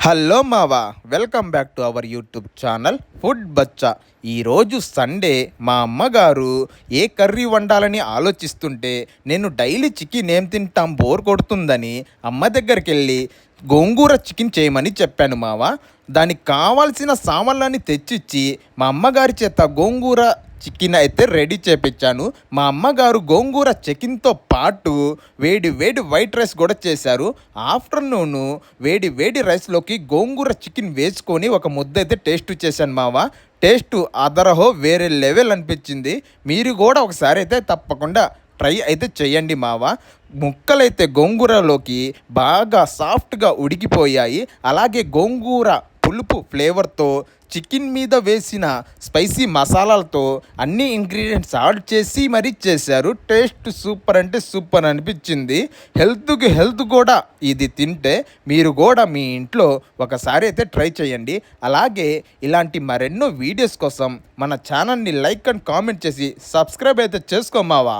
Hello మావా, welcome back to our YouTube channel food Bachcha. ఈరోజు Sunday మా అమ్మగారు ఏ కర్రీ వండాలని ఆలోచిస్తుంటే నేను డైలీ చికెన్ ఏం తింటాం బోర్ కొడుతుందని అమ్మ దగ్గరికి వెళ్ళి గోంగూర చికెన్ చేయమని చెప్పాను మావా. దానికి కావాల్సిన సామాన్లని తెచ్చిచ్చి మా అమ్మగారి చేత గోంగూర చికెన్ అయితే రెడీ చేపించాను. మా అమ్మగారు గోంగూర చికెన్తో పాటు వేడి వేడి వైట్ రైస్ కూడా చేశారు. ఆఫ్టర్నూను వేడి వేడి రైస్లోకి గోంగూర చికెన్ వేసుకొని ఒక ముద్ద అయితే టేస్ట్ చేశాను మావా. టేస్ట్ అదరహో వేరే లెవెల్ అనిపించింది. మీరు కూడా ఒకసారి అయితే తప్పకుండా ట్రై అయితే చేయండి మావా. ముక్కలైతే గోంగూరలోకి బాగా సాఫ్ట్గా ఉడికిపోయాయి. అలాగే గోంగూర పులుపు ఫ్లేవర్తో చికెన్ మీద వేసిన స్పైసీ మసాలాలతో అన్ని ఇంగ్రీడియంట్స్ యాడ్ చేసి మరీ చేశారు. టేస్ట్ సూపర్ అంటే సూపర్ అనిపించింది. హెల్త్ కూడా ఇది తింటే మీరు కూడా మీ ఇంట్లో ఒకసారి అయితే ట్రై చేయండి. అలాగే ఇలాంటి మరెన్నో వీడియోస్ కోసం మన ఛానల్ని లైక్ అండ్ కామెంట్ చేసి సబ్స్క్రైబ్ అయితే చేసుకోమావా.